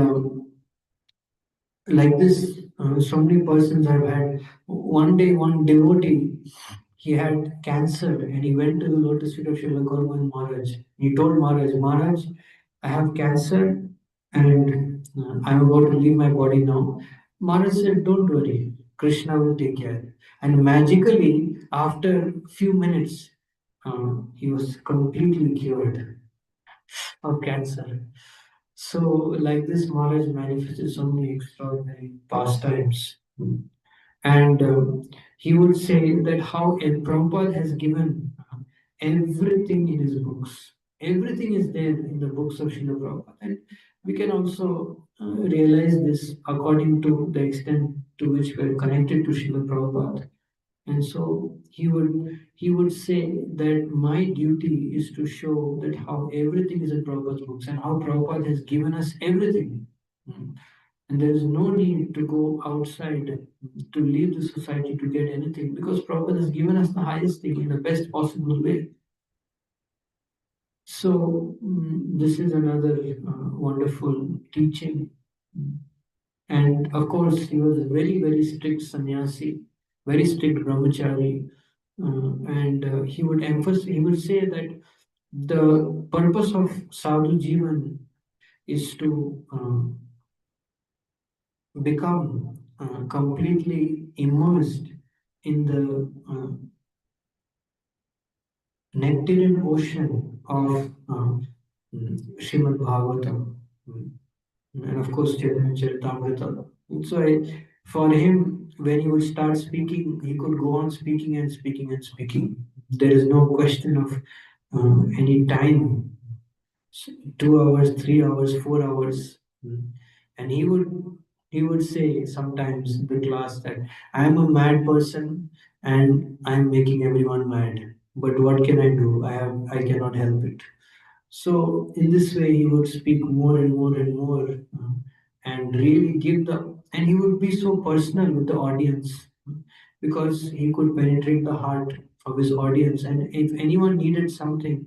like this, so many persons I've had. One day, one devotee, he had cancer and he went to the lotus feet of Srila Govind Maharaj. He told Maharaj, Maharaj, I have cancer and I'm about to leave my body now. Maharaj said, don't worry, Krishna will take care. And magically, after few minutes, he was completely cured of cancer. So, like this, Maharaj manifested so many extraordinary pastimes. And he would say that how Prabhupada has given everything in his books. Everything is there in the books of Srila Prabhupada. And we can also realize this according to the extent to which we are connected to Srila Prabhupada. And so he would say that my duty is to show that how everything is in Prabhupada's books and how Prabhupada has given us everything. Mm. And there is no need to go outside to leave the society to get anything because Prabhupada has given us the highest thing in the best possible way. So this is another wonderful teaching. And of course, he was a very, very strict sannyasi, very strict brahmachari. And he would say that the purpose of sadhu jivan is to become completely immersed in the nectarine ocean of Srimad Bhagavatam. And of course Chaitanya Charitamrita. So for him, when he would start speaking, he could go on speaking and speaking and speaking. There is no question of any time, 2 hours, 3 hours, 4 hours. And he would say sometimes in the class that I am a mad person and I am making everyone mad. But what can I do? I cannot help it. So in this way, he would speak more and more and more, and really give and he would be so personal with the audience because he could penetrate the heart of his audience. And if anyone needed something,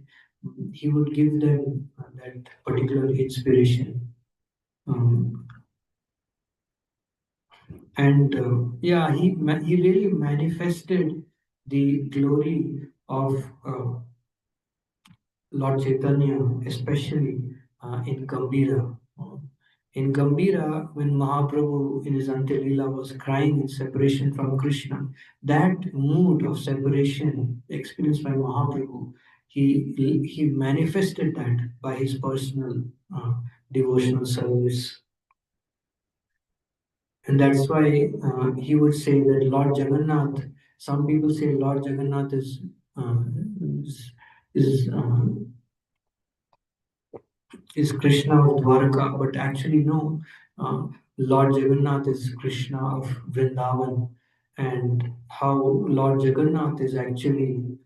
he would give them that particular inspiration. Um, and yeah, he really manifested the glory of Lord Chaitanya, especially in Gambhira. In Gambhira, when Mahaprabhu in his Antilila was crying in separation from Krishna, that mood of separation experienced by Mahaprabhu, he manifested that by his personal devotional service. And that's why he would say that Lord Jagannath, some people say Lord Jagannath uh, is, is Krishna of Dwarka, but actually no. Lord Jagannath is Krishna of Vrindavan, and how Lord Jagannath is actually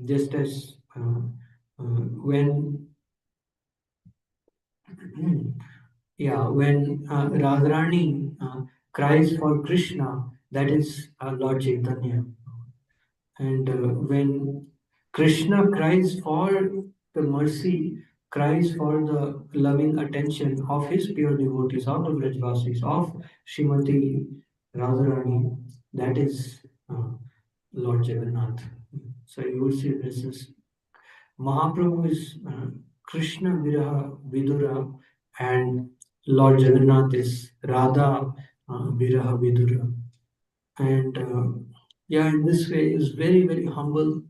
just as when when Radharani cries for Krishna, that is Lord Chaitanya. And when Krishna cries for the mercy, cries for the loving attention of his pure devotees, of the Vrajvasis, of Srimati Radharani, that is Lord Jagannath. So you would see this is Mahaprabhu is Krishna Viraha Vidura, and Lord Jagannath is Radha Viraha Vidura. And yeah, in this way is very, very humble,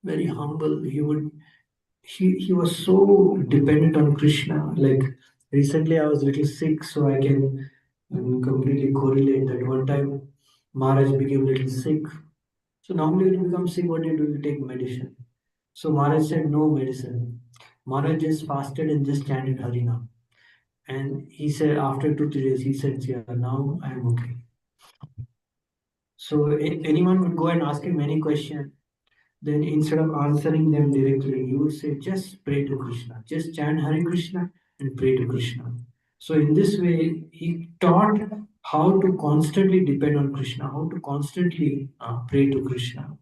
very humble. He was so dependent on Krishna. Like recently I was a little sick, so I can completely correlate that. One time Maharaj became a little sick. So normally when you become sick, what do? You take medicine. So Maharaj said no medicine. Maharaj just fasted and just chanted Harinam. And he said after 2 3 days, he said, yeah, now I'm okay. So anyone would go and ask him any question, then instead of answering them directly, you would say, just pray to Krishna, just chant Hare Krishna and pray to Krishna. So in this way, he taught how to constantly depend on Krishna, how to constantly pray to Krishna.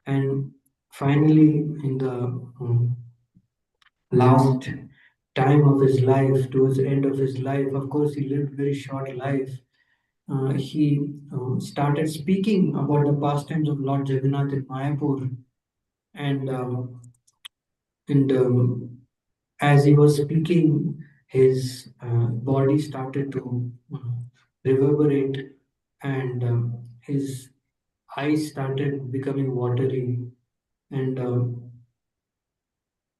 And finally, in the last time of his life, towards the end of his life, of course, he lived very short life. He started speaking about the pastimes of Lord Jagannath in Mayapur, and as he was speaking, his body started to reverberate, and his eyes started becoming watery, and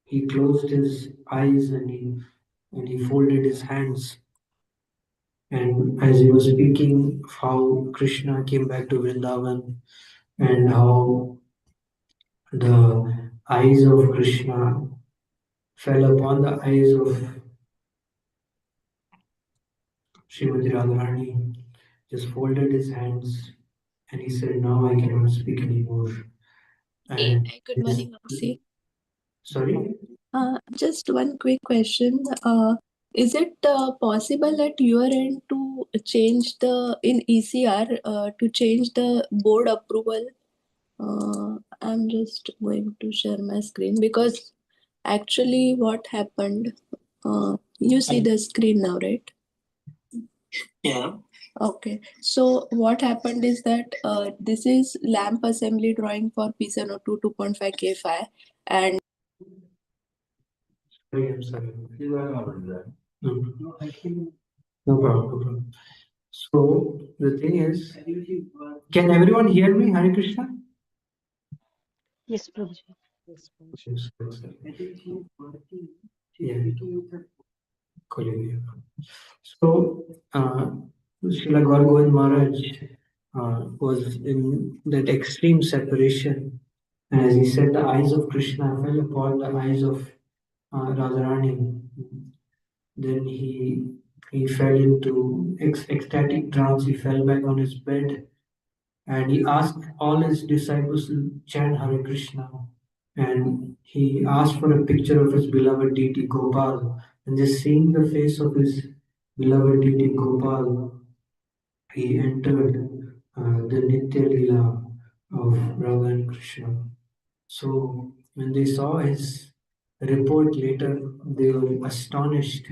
he closed his eyes and he folded his hands, And as he was speaking, how Krishna came back to Vrindavan and how the eyes of Krishna fell upon the eyes of Srimati Radharani, just folded his hands and he said, "Now I cannot speak anymore." And Good morning, Mausi. sorry? Just one quick question. Is it possible at your end to change in ECR to change the board approval? I'm just going to share my screen because actually what happened, you see the screen now, right? Yeah. Okay, so what happened is that this is lamp assembly drawing for P702 2.5 K5 and Sorry, I'm sorry. No, no problem, no problem. So the thing is, can everyone hear me? Hare Krishna? Yes, Prabhuji. Yes, yeah. Colleague. So, Srila Gaur Govind Maharaj was in that extreme separation. And as he said, the eyes of Krishna fell upon the eyes of Radharani. Then he fell into ecstatic trance. He fell back on his bed and he asked all his disciples to chant Hare Krishna. And he asked for a picture of his beloved deity Gopal. And just seeing the face of his beloved deity Gopal, he entered the Nitya Lila of Radha and Krishna. So when they saw his report later, they were astonished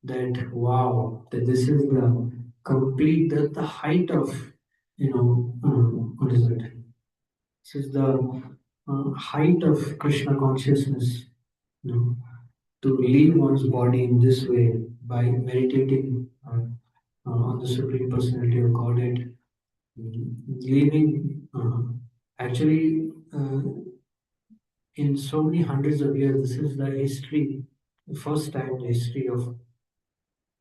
that wow, that this is the complete, the height of, what is it? This is the height of Krishna consciousness, you know, to leave one's body in this way by meditating on the Supreme Personality of Godhead, leaving actually in so many hundreds of years, this is the history, the first time in the history of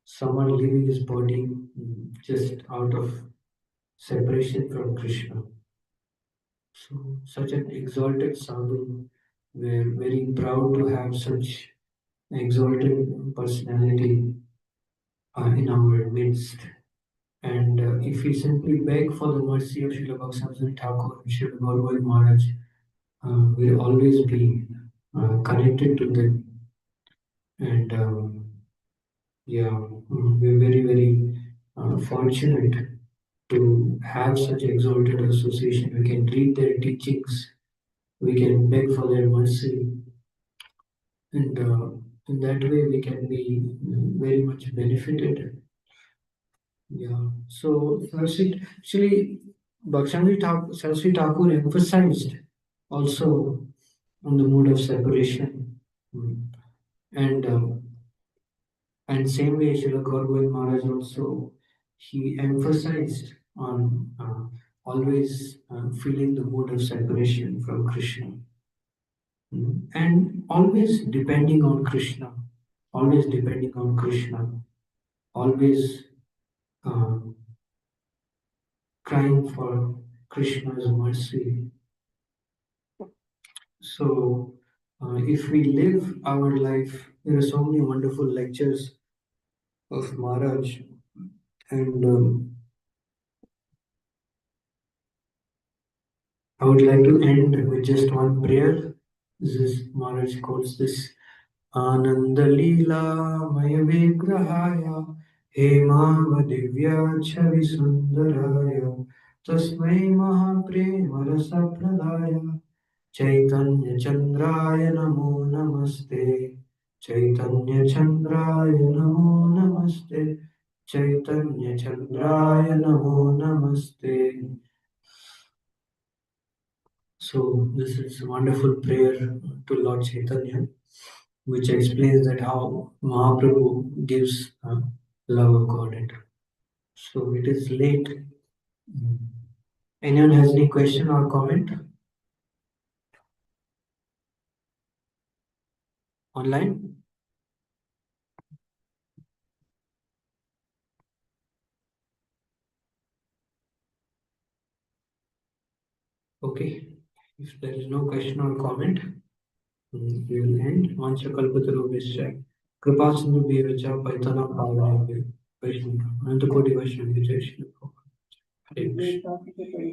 someone leaving his body just out of separation from Krishna. So, such an exalted sadhu, we're very proud to have such exalted personality in our midst. And if we simply beg for the mercy of Srila Bhaktisiddhanta Thakur and Srila Gaur Maharaj, we'll always be connected to them. And yeah, we're very, very fortunate to have such exalted association. We can read their teachings, we can beg for their mercy, and in that way we can be very much benefited. Yeah. So actually, Saraswati Thakur emphasized also on the mood of separation. Mm. And same way Srila Gaur Govind Maharaj also, he emphasized on always feeling the mood of separation from Krishna. And always depending on Krishna, always depending on Krishna, always uh, crying for Krishna's mercy. So, if we live our life, there are so many wonderful lectures of Maharaj, and I would like to end with just one prayer. This is Maharaj quotes this. आनन्दलीलामय विग्रहाय हेमावदिव्याच्छविसुन्दराय तस्मै महाप्रेमरसप्रदाय चैतन्यचन्द्राय नमो नमस्ते चैतन्यचन्द्राय नमो नमस्ते चैतन्यचन्द्राय नमो नमस्ते. So this is a wonderful prayer to Lord Chaitanya, which explains that how Mahaprabhu gives love of Godhead. So it is late. Anyone has any question or comment? Online? Okay. If there is no question or comment, we will end. Vancha kalpatarubhisya. Kripa sindhu bhevacha paitana pavane Vaishnava. Ananta koti Vaishnava Jai Shri Prabhupada. Hare Krishna.